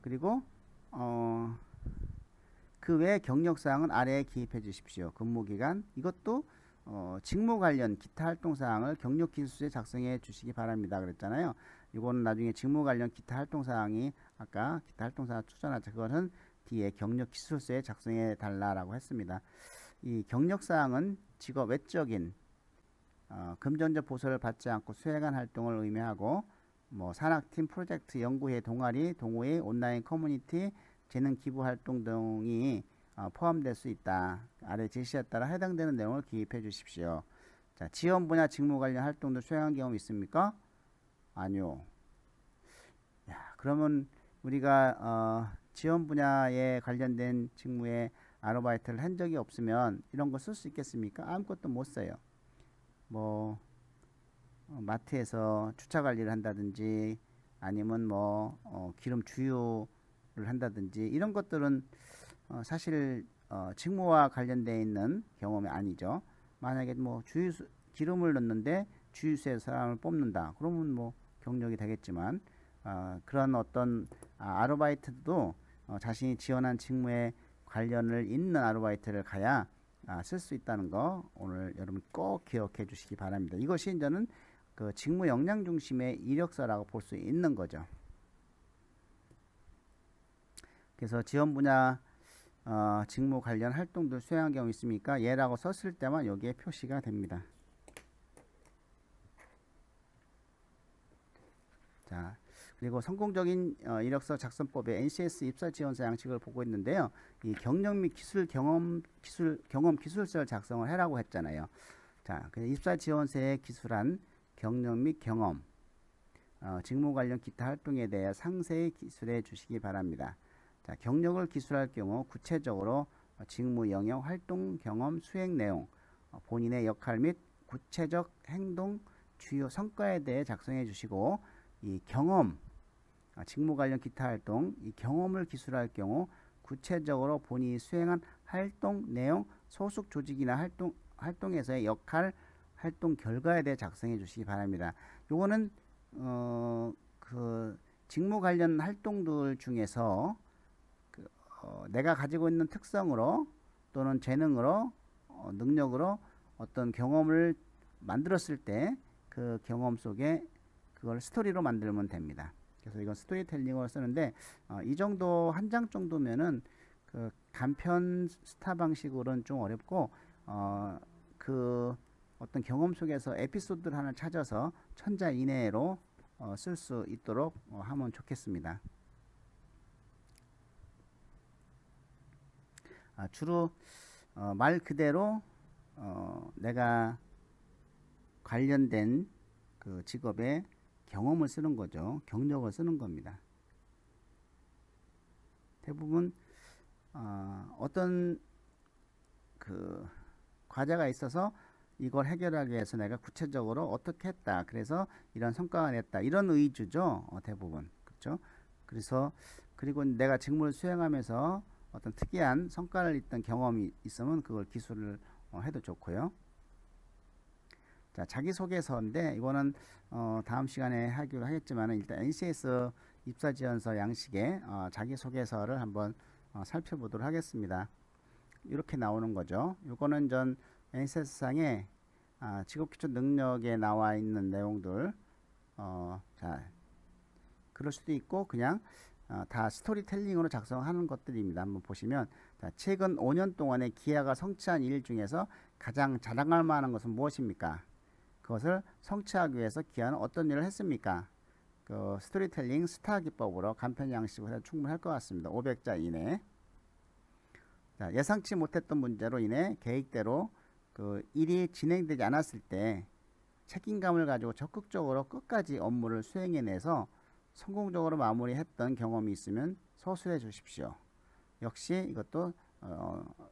그리고 그 외 경력사항은 아래에 기입해 주십시오. 근무기간 이것도 직무 관련 기타 활동사항을 경력기술서에 작성해 주시기 바랍니다. 그랬잖아요. 이거는 나중에 직무 관련 기타 활동사항이 아까 기타 활동사항 추천하자 그거는 뒤에 경력기술서에 작성해 달라라고 했습니다. 이 경력사항은 직업 외적인 금전적 보수를 받지 않고 수행한 활동을 의미하고 뭐 산학팀, 프로젝트, 연구회, 동아리, 동호회, 온라인 커뮤니티, 재능 기부 활동 등이 포함될 수 있다. 아래 제시에 따라 해당되는 내용을 기입해 주십시오. 자, 지원 분야 직무 관련 활동도 수행한 경험 있습니까? 아니요. 야, 그러면 우리가 지원 분야에 관련된 직무에 아르바이트를 한 적이 없으면 이런 거 쓸 수 있겠습니까? 아무것도 못 써요. 뭐 마트에서 주차 관리를 한다든지 아니면 뭐 기름 주유를 한다든지 이런 것들은 사실 직무와 관련되어 있는 경험이 아니죠. 만약에 뭐 기름을 넣는데 주유소에서 사람을 뽑는다. 그러면 뭐 경력이 되겠지만 그런 어떤 아르바이트도 자신이 지원한 직무에 관련을 있는 아르바이트를 가야 쓸 수 있다는 거 오늘 여러분 꼭 기억해 주시기 바랍니다. 이것이 이제는 그 직무 역량 중심의 이력서라고 볼 수 있는 거죠. 그래서 지원 분야 직무 관련 활동들 수행한 경우 있습니까? 예라고 썼을 때만 여기에 표시가 됩니다. 자, 그리고 성공적인 이력서 작성법의 NCS 입사 지원서 양식을 보고 있는데요. 이 경력 및 경험 기술서를 작성을 해라고 했잖아요. 자, 입사 지원서에 기술한 경력 및 경험, 직무 관련 기타 활동에 대해 상세히 기술해 주시기 바랍니다. 자, 경력을 기술할 경우 구체적으로 직무 영역, 활동, 경험, 수행 내용, 본인의 역할 및 구체적 행동, 주요 성과에 대해 작성해 주시고 이 경험, 직무 관련 기타 활동, 이 경험을 기술할 경우 구체적으로 본인이 수행한 활동 내용, 소속 조직이나 활동에서의 역할, 활동 결과에 대해 작성해 주시기 바랍니다. 요거는 그 직무 관련 활동들 중에서 내가 가지고 있는 특성으로 또는 재능으로 능력으로 어떤 경험을 만들었을 때 그 경험 속에 그걸 스토리로 만들면 됩니다. 그래서 이건 스토리텔링으로 쓰는데 이 정도 한 장 정도면은 그 간편 스타 방식으로는 좀 어렵고 그 어떤 경험 속에서 에피소드를 하나 찾아서 1000자 이내로 쓸 수 있도록 하면 좋겠습니다. 주로 말 그대로 내가 관련된 그 직업의 경험을 쓰는 거죠. 경력을 쓰는 겁니다. 대부분 어떤 그 과제가 있어서 이걸 해결하기 위해서 내가 구체적으로 어떻게 했다. 그래서 이런 성과가 냈다. 이런 의주죠. 대부분. 그렇죠? 그래서 그리고 내가 직무를 수행하면서 어떤 특이한 성과를 냈던 경험이 있으면 그걸 기술을 해도 좋고요. 자, 자기소개서인데 이거는 다음 시간에 하기로 하겠지만 일단 NCS 입사지원서 양식의 자기소개서를 한번 살펴보도록 하겠습니다. 이렇게 나오는 거죠. 이거는 전 NCS상에 직업기초 능력에 나와 있는 내용들 자, 그럴 수도 있고 그냥 다 스토리텔링으로 작성하는 것들입니다. 한번 보시면 자, 최근 5년 동안의 기아가 성취한 일 중에서 가장 자랑할 만한 것은 무엇입니까? 그것을 성취하기 위해서 기아는 어떤 일을 했습니까? 그 스토리텔링 스타 기법으로 간편 양식으로 해도 충분할 것 같습니다. 500자 이내. 자, 예상치 못했던 문제로 인해 계획대로 그 일이 진행되지 않았을 때 책임감을 가지고 적극적으로 끝까지 업무를 수행해내서 성공적으로 마무리했던 경험이 있으면 서술해 주십시오. 역시 이것도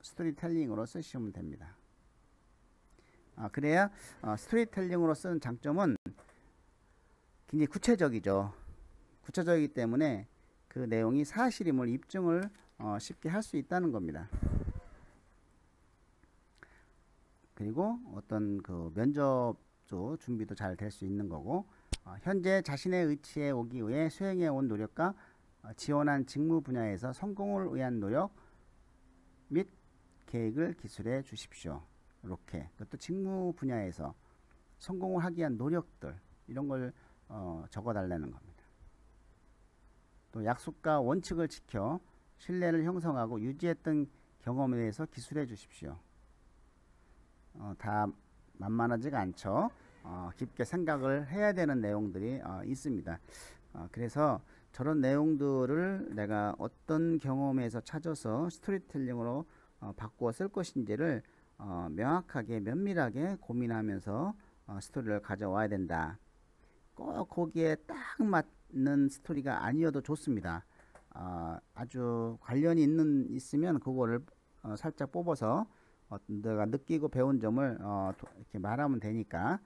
스토리텔링으로 쓰시면 됩니다. 그래야 스토리텔링으로 쓰는 장점은 굉장히 구체적이죠. 구체적이기 때문에 그 내용이 사실임을 입증을 쉽게 할 수 있다는 겁니다. 그리고 어떤 그 면접도 준비도 잘 될 수 있는 거고 현재 자신의 의치에 오기 위해 수행해 온 노력과 지원한 직무 분야에서 성공을 위한 노력 및 계획을 기술해 주십시오. 이렇게 그것도 직무 분야에서 성공을 하기 위한 노력들 이런 걸 적어 달라는 겁니다. 또 약속과 원칙을 지켜 신뢰를 형성하고 유지했던 경험에 대해서 기술해 주십시오. 다 만만하지가 않죠. 깊게 생각을 해야 되는 내용들이 있습니다. 그래서 저런 내용들을 내가 어떤 경험에서 찾아서 스토리텔링으로 바꾸어 쓸 것인지를 명확하게 면밀하게 고민하면서 스토리를 가져와야 된다. 꼭 거기에 딱 맞는 스토리가 아니어도 좋습니다. 아주 관련이 있으면 그거를 살짝 뽑아서 내가 느끼고 배운 점을 이렇게 말하면 되니까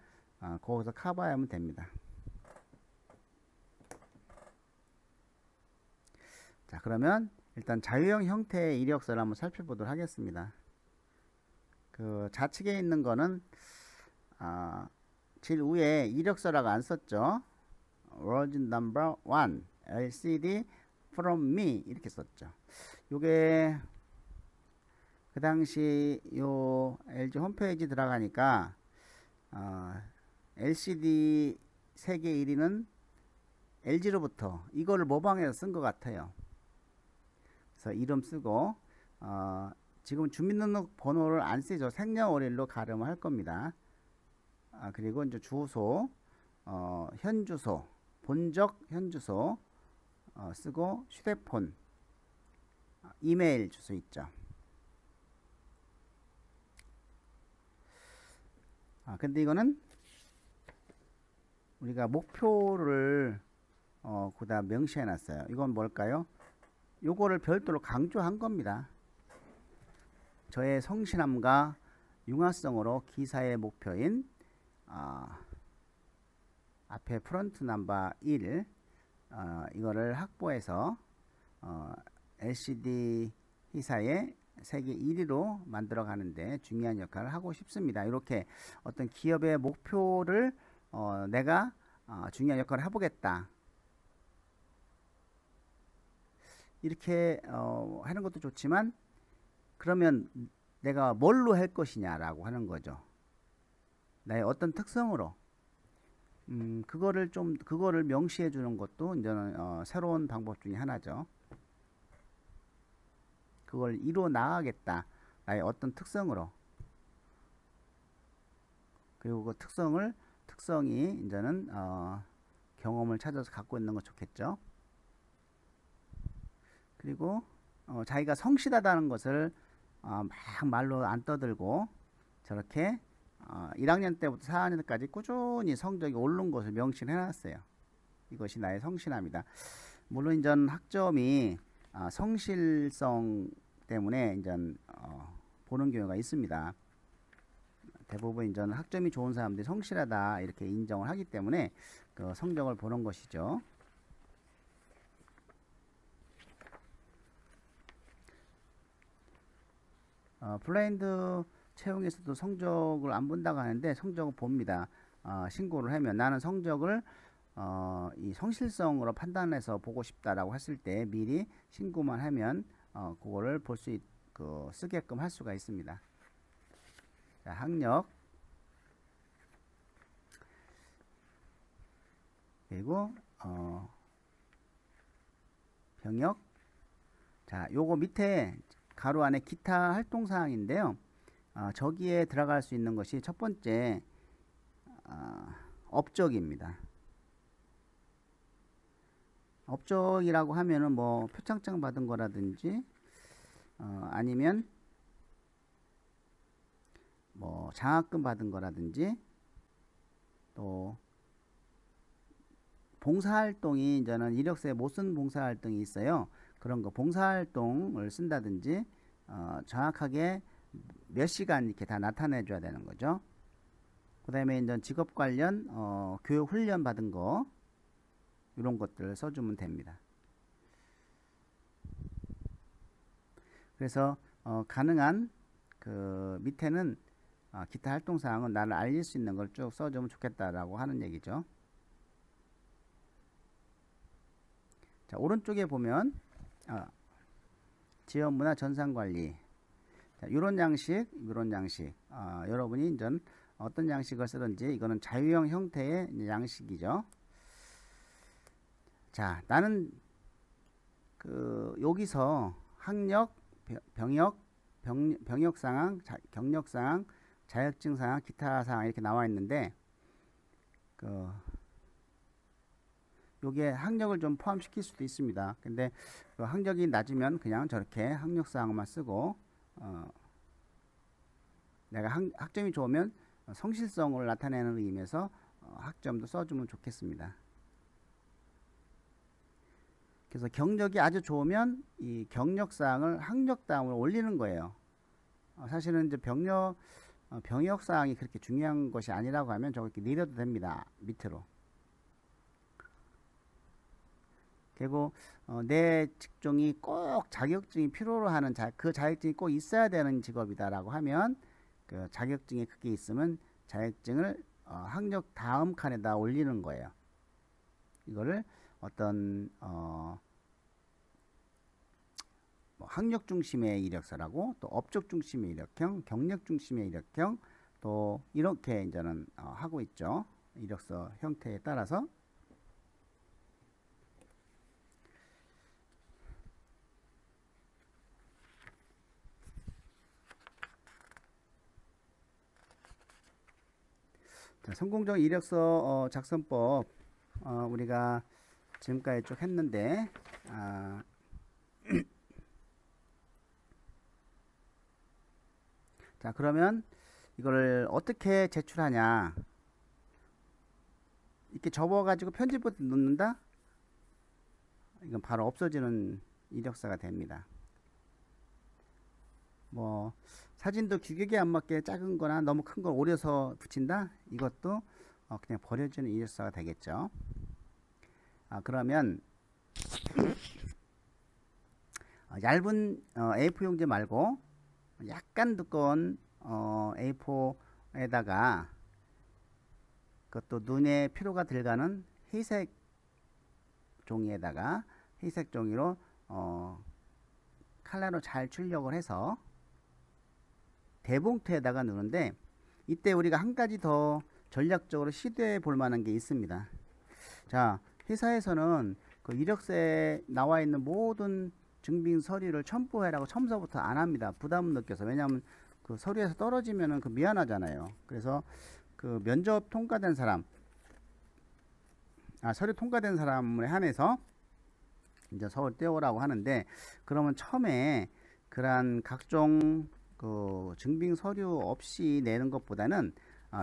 거기서 커버하면 됩니다. 자, 그러면 일단 자유형 형태의 이력서를 한번 살펴보도록 하겠습니다. 그 좌측에 있는 거는 제일 위에 이력서라고 안 썼죠. Version number 1 LCD from me 이렇게 썼죠. 요게 그 당시 요 LG 홈페이지 들어가니까 LCD 세계 1위는 LG로부터 이거를 모방해서 쓴 것 같아요. 그래서 이름 쓰고 지금 주민등록번호를 안 쓰죠. 생년월일로 가름을 할 겁니다. 그리고 이제 주소, 현주소, 본적 현주소 쓰고 휴대폰, 이메일 주소 있죠. 근데 이거는 우리가 목표를 거기다 명시해 놨어요. 이건 뭘까요? 요거를 별도로 강조한 겁니다. 저의 성실함과 융화성으로 기사의 목표인 앞에 프론트 넘버 1 이거를 확보해서 LCD 회사의 세계 1위로 만들어 가는데 중요한 역할을 하고 싶습니다. 이렇게 어떤 기업의 목표를 내가 중요한 역할을 해보겠다. 이렇게 하는 것도 좋지만 그러면 내가 뭘로 할 것이냐라고 하는 거죠. 나의 어떤 특성으로 그거를 명시해 주는 것도 이제는 새로운 방법 중에 하나죠. 그걸 이루어 나가겠다. 나의 어떤 특성으로. 그리고 그 특성이 이제는 경험을 찾아서 갖고 있는 거 좋겠죠. 그리고 자기가 성실하다는 것을 막 말로 안 떠들고 저렇게 1학년 때부터 4학년 때까지 꾸준히 성적이 오른 것을 명시해 놨어요. 이것이 나의 성실함이다. 물론 이제 학점이 성실성 때문에 이제 보는 경우가 있습니다. 대부분 이제 학점이 좋은 사람들이 성실하다 이렇게 인정을 하기 때문에 그 성적을 보는 것이죠. 블라인드 채용에서도 성적을 안 본다고 하는데 성적을 봅니다. 신고를 하면 나는 성적을 이 성실성으로 판단해서 보고 싶다라고 했을 때 미리 신고만 하면 그거를 볼 수 쓰게끔 할 수가 있습니다. 자, 학력 그리고 병역. 자, 요거 밑에 가로 안에 기타 활동사항인데요. 저기에 들어갈 수 있는 것이 첫 번째 업적입니다. 업적이라고 하면은 뭐 표창장 받은 거라든지 아니면 뭐 장학금 받은 거라든지 또 봉사활동이 이제는 이력서에 못 쓴 봉사활동이 있어요. 그런 거 봉사활동을 쓴다든지 정확하게 몇 시간 이렇게 다 나타내 줘야 되는 거죠. 그 다음에 이제 직업 관련 교육 훈련 받은 거 이런 것들을 써주면 됩니다. 그래서 가능한 그 밑에는 기타 활동사항은 나를 알릴 수 있는 걸 쭉 써주면 좋겠다라고 하는 얘기죠. 자, 오른쪽에 보면 지원문화 전산관리, 이런 양식, 이런 양식. 여러분이 이제 어떤 양식을 쓰든지 이거는 자유형 형태의 양식이죠. 자, 나는 여기서 학력, 병역 상황, 경력 상황, 자격증 상황, 기타 상황 이렇게 나와 있는데 요게 학력을 좀 포함시킬 수도 있습니다. 근데 학력이 낮으면 그냥 저렇게 학력 사항만 쓰고 내가 학점이 좋으면 성실성을 나타내는 의미에서 학점도 써주면 좋겠습니다. 그래서 경력이 아주 좋으면 이 경력 사항을 학력 다음으로 올리는 거예요. 사실은 이제 병역 사항이 그렇게 중요한 것이 아니라고 하면 저렇게 내려도 됩니다. 밑으로. 그리고 내 직종이 꼭 자격증이 필요로 하는 그 자격증이 꼭 있어야 되는 직업이다라고 하면 그 자격증이 그게 있으면 자격증을 학력 다음 칸에다 올리는 거예요. 이거를 어떤 뭐 학력 중심의 이력서라고, 또 업적 중심의 이력형, 경력 중심의 이력형, 또 이렇게 이제는 하고 있죠. 이력서 형태에 따라서. 자, 성공적 이력서 작성법 우리가 지금까지 쭉 했는데 자, 그러면 이걸 어떻게 제출하냐, 이렇게 접어 가지고 편집부터 넣는다, 이건 바로 없어지는 이력서가 됩니다. 뭐 사진도 규격에 안 맞게 작은 거나 너무 큰 걸 오려서 붙인다, 이것도 그냥 버려지는 이력서가 되겠죠. 그러면 얇은 A4 용지 말고 약간 두꺼운 A4에다가 그것도 눈에 피로가 들어가는 회색 종이에다가 회색 종이로 칼라로 잘 출력을 해서 대봉투에다가 넣는데, 이때 우리가 한 가지 더 전략적으로 시도해 볼 만한 게 있습니다. 자, 회사에서는 그 이력서에 나와 있는 모든 증빙 서류를 첨부해라고 첨서부터 안 합니다. 부담을 느껴서. 왜냐하면 그 서류에서 떨어지면은 그 미안하잖아요. 그래서 그 면접 통과된 사람, 서류 통과된 사람에 한해서 이제 서울 떼오라고 하는데, 그러면 처음에 그러한 각종 그 증빙 서류 없이 내는 것보다는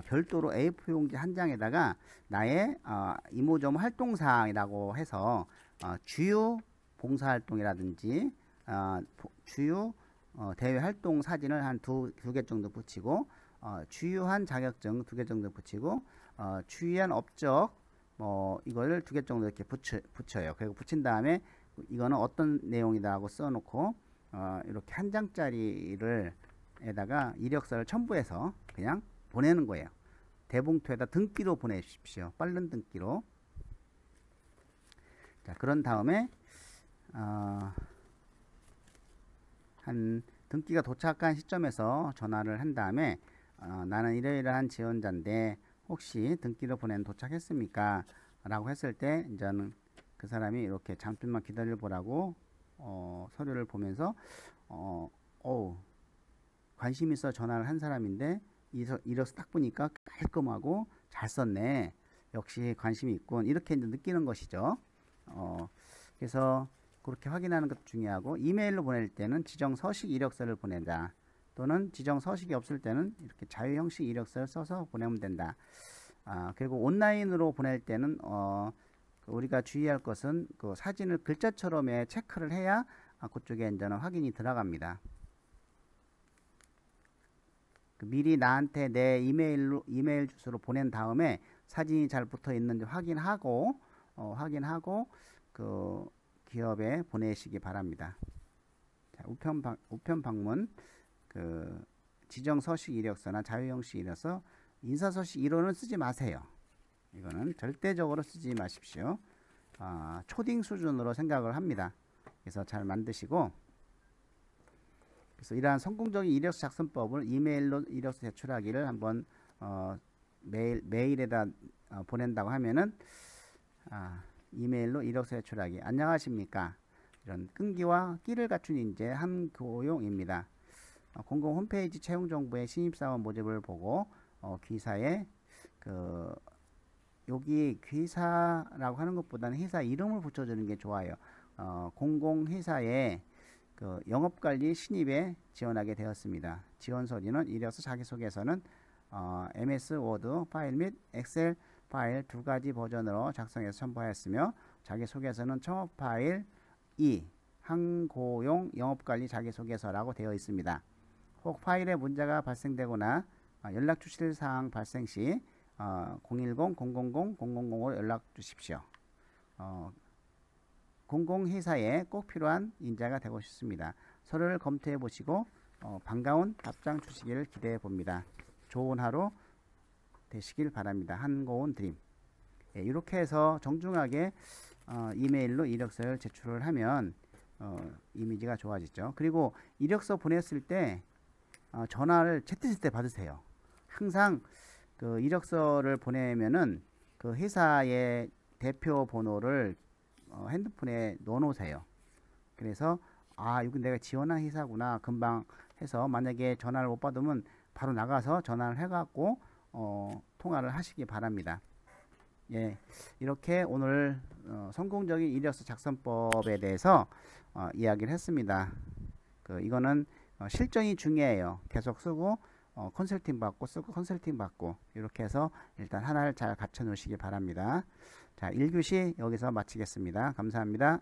별도로 A4 용지 한 장에다가 나의 이모저모 활동사항이라고 해서 주요 봉사활동이라든지 주요 대외 활동 사진을 한 두 개 정도 붙이고, 주요한 자격증 2개 정도 붙이고, 주요한 업적 뭐 이걸 2개 정도 이렇게 붙여요. 그리고 붙인 다음에 이거는 어떤 내용이다 하고 써놓고 이렇게 한 장짜리를 에다가 이력서를 첨부해서 그냥 보내는 거예요. 대봉투에다 등기로 보내주십시오. 빠른 등기로. 자, 그런 다음에 한 등기가 도착한 시점에서 전화를 한 다음에 나는 이러이러한 지원자인데 혹시 등기로 보낸 도착했습니까? 라고 했을 때 이제는 그 사람이 이렇게 잠깐만 기다려 보라고 서류를 보면서 관심 있어 전화를 한 사람인데 이력서 딱 보니까 깔끔하고 잘 썼네. 역시 관심이 있군. 이렇게 이제 느끼는 것이죠. 그래서 그렇게 확인하는 것도 중요하고, 이메일로 보낼 때는 지정 서식 이력서를 보낸다. 또는 지정 서식이 없을 때는 이렇게 자유 형식 이력서를 써서 보내면 된다. 그리고 온라인으로 보낼 때는 우리가 주의할 것은 그 사진을 글자처럼 체크를 해야 그쪽에 이제는 확인이 들어갑니다. 미리 나한테 내 이메일 주소로 보낸 다음에 사진이 잘 붙어 있는지 확인하고 그 기업에 보내시기 바랍니다. 자, 우편 방문, 그 지정 서식 이력서나 자유 형식 이력서, 인사 서식 1호는 쓰지 마세요. 이거는 절대적으로 쓰지 마십시오. 초딩 수준으로 생각을 합니다. 그래서 잘 만드시고, 그래서 이러한 성공적인 이력서 작성법을 이메일로 이력서 제출하기를 한번 메일에다 보낸다고 하면은 이메일로 이력서 제출하기. 안녕하십니까. 이런 끈기와 끼를 갖춘 인재 한고용입니다. 공공 홈페이지 채용 정보의 신입사원 모집을 보고 귀사에 여기 귀사라고 하는 것보다는 회사 이름을 붙여주는 게 좋아요. 공공회사에 영업관리 신입에 지원하게 되었습니다. 지원 서류는 이력서 자기소개서는 MS 워드 파일 및 엑셀 파일 두 가지 버전으로 작성해서 첨부하였으며, 자기소개서는 첨업 파일 2 한고용 영업관리 자기소개서라고 되어 있습니다. 혹 파일에 문제가 발생되거나 연락 주실 사항 발생 시 010-000-000으로 연락 주십시오. 공공회사에 꼭 필요한 인재가 되고 싶습니다. 서류를 검토해 보시고 반가운 답장 주시기를 기대해 봅니다. 좋은 하루 되시길 바랍니다. 한고은 드림. 이렇게 해서 정중하게 이메일로 이력서를 제출을 하면 이미지가 좋아지죠. 그리고 이력서 보냈을 때 전화를 제때제때 받으세요. 항상 그 이력서를 보내면은 그 회사의 대표 번호를 핸드폰에 넣어 놓으세요. 그래서 이거 내가 지원한 회사구나 금방 해서, 만약에 전화를 못 받으면 바로 나가서 전화를 해갖고 통화를 하시기 바랍니다. 예, 이렇게 오늘 성공적인 이력서 작성법에 대해서 이야기를 했습니다. 이거는 실전이 중요해요. 계속 쓰고 컨설팅 받고 쓰고 컨설팅 받고, 이렇게 해서 일단 하나를 잘 갖춰 놓으시기 바랍니다. 자, 1교시 여기서 마치겠습니다. 감사합니다.